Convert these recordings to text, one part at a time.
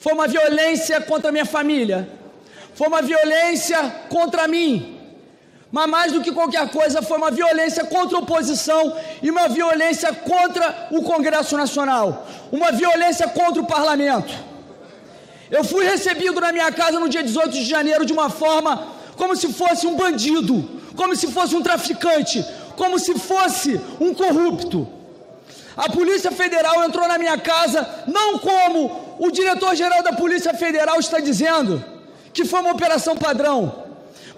foi uma violência contra a minha família, foi uma violência contra mim, mas mais do que qualquer coisa foi uma violência contra a oposição e uma violência contra o Congresso Nacional, uma violência contra o Parlamento. Eu fui recebido na minha casa no dia 18 de janeiro de uma forma como se fosse um bandido, como se fosse um traficante, como se fosse um corrupto. A Polícia Federal entrou na minha casa, não como o diretor-geral da Polícia Federal está dizendo, que foi uma operação padrão.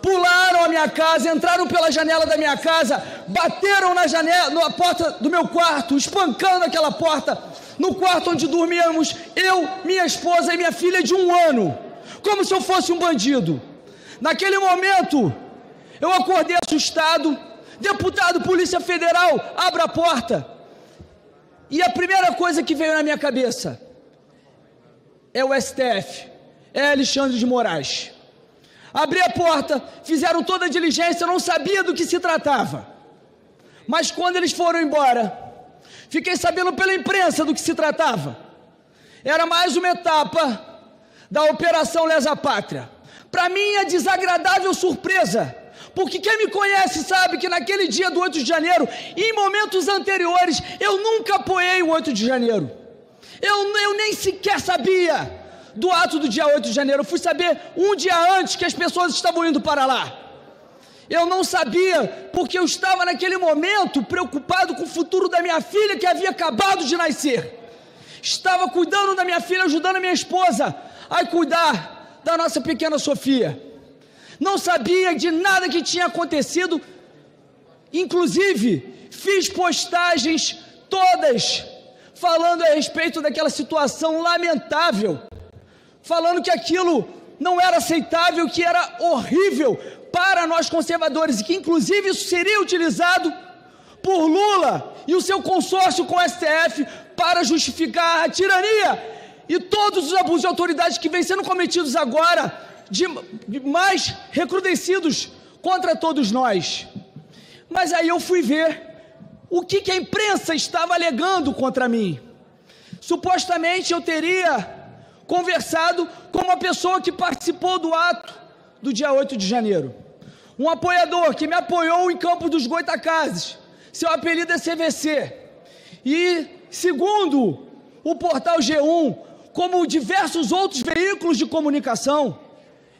Pularam a minha casa, entraram pela janela da minha casa, bateram na porta do meu quarto, espancando aquela porta, no quarto onde dormíamos, eu, minha esposa e minha filha de 1 ano, como se eu fosse um bandido. Naquele momento, eu acordei assustado. Deputado, Polícia Federal, abra a porta. E a primeira coisa que veio na minha cabeça é o STF, é Alexandre de Moraes. Abri a porta, fizeram toda a diligência, eu não sabia do que se tratava. Mas quando eles foram embora, fiquei sabendo pela imprensa do que se tratava. Era mais uma etapa da Operação Lesa Pátria. Para minha desagradável surpresa, porque quem me conhece sabe que naquele dia do 8 de janeiro, em momentos anteriores, eu nunca apoiei o 8 de janeiro. Eu nem sequer sabia do ato do dia 8 de janeiro. Eu fui saber um dia antes que as pessoas estavam indo para lá. Eu não sabia porque eu estava naquele momento preocupado com o futuro da minha filha que havia acabado de nascer. Estava cuidando da minha filha, ajudando a minha esposa a cuidar da nossa pequena Sofia. Não sabia de nada que tinha acontecido. Inclusive, fiz postagens todas falando a respeito daquela situação lamentável, falando que aquilo não era aceitável, que era horrível para nós conservadores e que inclusive isso seria utilizado por Lula e o seu consórcio com o STF para justificar a tirania e todos os abusos de autoridade que vêm sendo cometidos agora, de mais recrudescidos contra todos nós. Mas aí eu fui ver o que a imprensa estava alegando contra mim. Supostamente eu teria conversado com uma pessoa que participou do ato do dia 8 de janeiro. Um apoiador que me apoiou em Campos dos Goytacazes. Seu apelido é CVC. E, segundo o portal G1, como diversos outros veículos de comunicação,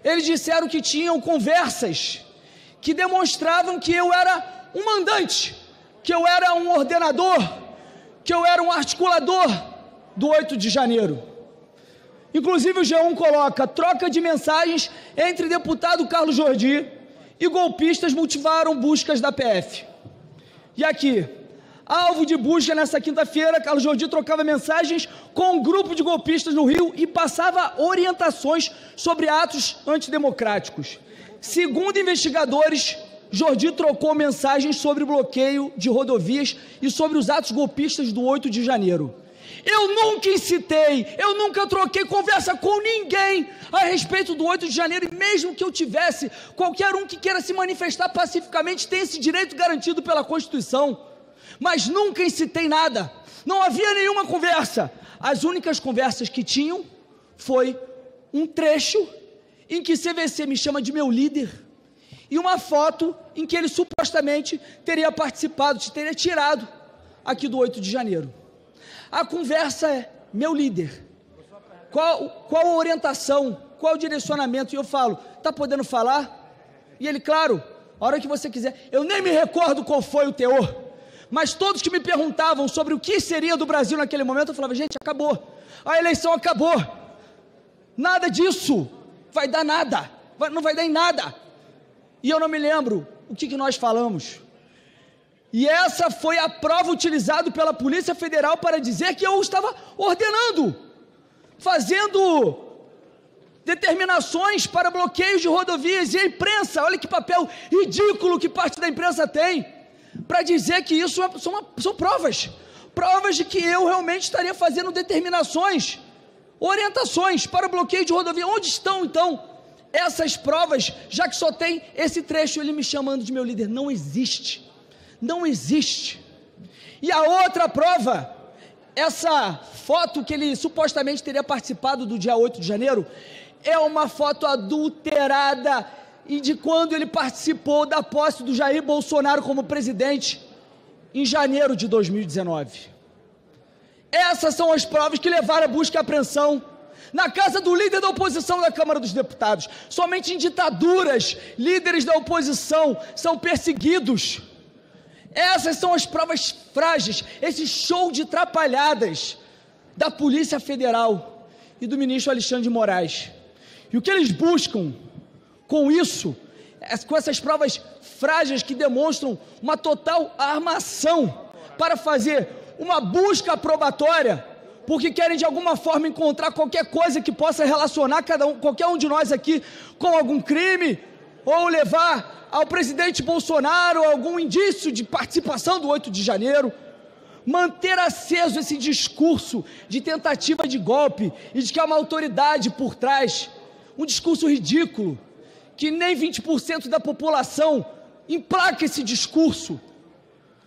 eles disseram que tinham conversas que demonstravam que eu era um mandante, que eu era um ordenador, que eu era um articulador do 8 de janeiro. Inclusive o G1 coloca: troca de mensagens entre deputado Carlos Jordi e golpistas motivaram buscas da PF. E aqui, alvo de busca nessa quinta-feira, Carlos Jordi trocava mensagens com um grupo de golpistas no Rio e passava orientações sobre atos antidemocráticos. Segundo investigadores, Jordi trocou mensagens sobre bloqueio de rodovias e sobre os atos golpistas do 8 de janeiro. Eu nunca incitei, eu nunca troquei conversa com ninguém a respeito do 8 de janeiro, e mesmo que eu tivesse, qualquer um que queira se manifestar pacificamente tem esse direito garantido pela Constituição, mas nunca incitei nada, não havia nenhuma conversa. As únicas conversas que tinham foi um trecho em que CVC me chama de meu líder e uma foto em que ele supostamente teria participado, teria tirado aqui do 8 de janeiro. A conversa é: meu líder, qual a orientação, qual o direcionamento? E eu falo: tá podendo falar? E ele: claro, a hora que você quiser. Eu nem me recordo qual foi o teor, mas todos que me perguntavam sobre o que seria do Brasil naquele momento, eu falava: gente, acabou, a eleição acabou, nada disso vai dar nada, não vai dar em nada. E eu não me lembro o que nós falamos. E essa foi a prova utilizada pela Polícia Federal para dizer que eu estava ordenando, fazendo determinações para bloqueios de rodovias. E a imprensa, olha que papel ridículo que parte da imprensa tem, para dizer que isso são provas de que eu realmente estaria fazendo determinações, orientações para bloqueio de rodovia. Onde estão, então, essas provas, já que só tem esse trecho, ele me chamando de meu líder? Não existe. Não existe. E a outra prova essa foto que ele supostamente teria participado do dia 8 de janeiro é uma foto adulterada e de quando ele participou da posse do Jair Bolsonaro como presidente em janeiro de 2019. Essas são as provas que levaram à busca e apreensão na casa do líder da oposição da Câmara dos Deputados. Somente em ditaduras, líderes da oposição são perseguidos. Essas são as provas frágeis, esse show de trapalhadas da Polícia Federal e do ministro Alexandre de Moraes. E o que eles buscam com isso, com essas provas frágeis que demonstram uma total armação para fazer uma busca probatória, porque querem de alguma forma encontrar qualquer coisa que possa relacionar qualquer um de nós aqui com algum crime, ou levar ao presidente Bolsonaro algum indício de participação do 8 de janeiro, manter aceso esse discurso de tentativa de golpe e de que há uma autoridade por trás, um discurso ridículo, que nem 20% da população emplaca esse discurso,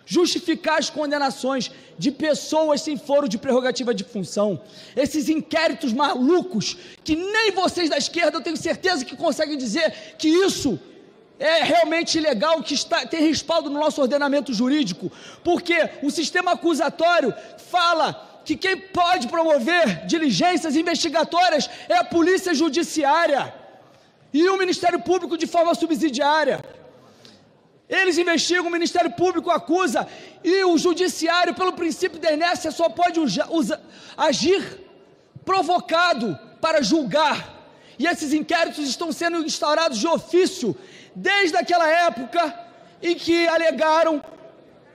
justificar as condenações de pessoas sem foro de prerrogativa de função, esses inquéritos malucos, que nem vocês da esquerda eu tenho certeza que conseguem dizer que isso é realmente ilegal, que tem respaldo no nosso ordenamento jurídico, porque o sistema acusatório fala que quem pode promover diligências investigatórias é a Polícia Judiciária e o Ministério Público de forma subsidiária. Eles investigam, o Ministério Público acusa e o Judiciário, pelo princípio da inércia, só pode agir provocado para julgar. E esses inquéritos estão sendo instaurados de ofício desde aquela época em que alegaram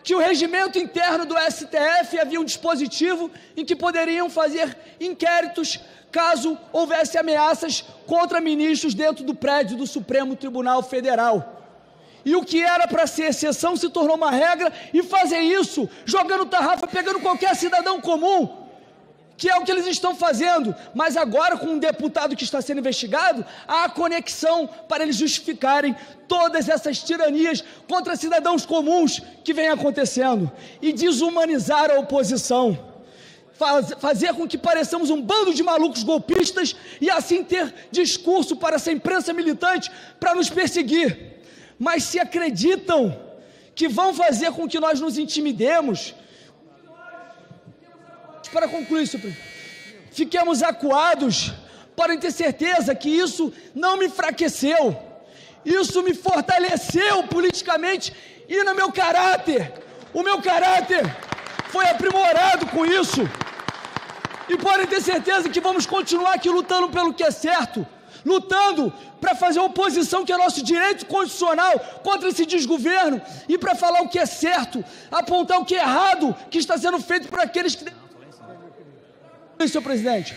que o regimento interno do STF havia um dispositivo em que poderiam fazer inquéritos caso houvesse ameaças contra ministros dentro do prédio do Supremo Tribunal Federal. E o que era para ser exceção se tornou uma regra, e fazer isso jogando tarrafa, pegando qualquer cidadão comum, que é o que eles estão fazendo. Mas agora, com um deputado que está sendo investigado, há a conexão para eles justificarem todas essas tiranias contra cidadãos comuns que vem acontecendo, e desumanizar a oposição, fazer com que pareçamos um bando de malucos golpistas, e assim ter discurso para essa imprensa militante para nos perseguir. Mas se acreditam que vão fazer com que nós nos intimidemos, para concluir, fiquemos acuados, podem ter certeza que isso não me enfraqueceu, isso me fortaleceu politicamente e no meu caráter. O meu caráter foi aprimorado com isso, e podem ter certeza que vamos continuar aqui lutando pelo que é certo, lutando para fazer oposição, que é nosso direito constitucional, contra esse desgoverno, e para falar o que é certo, apontar o que é errado, que está sendo feito por aqueles que... Senhor presidente,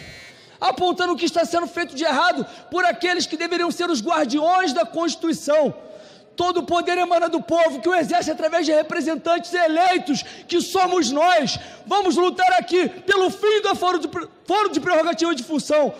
apontando o que está sendo feito de errado por aqueles que deveriam ser os guardiões da Constituição. Todo o poder emana do povo, que o exerce através de representantes eleitos, que somos nós. Vamos lutar aqui pelo fim do foro de prerrogativa de função,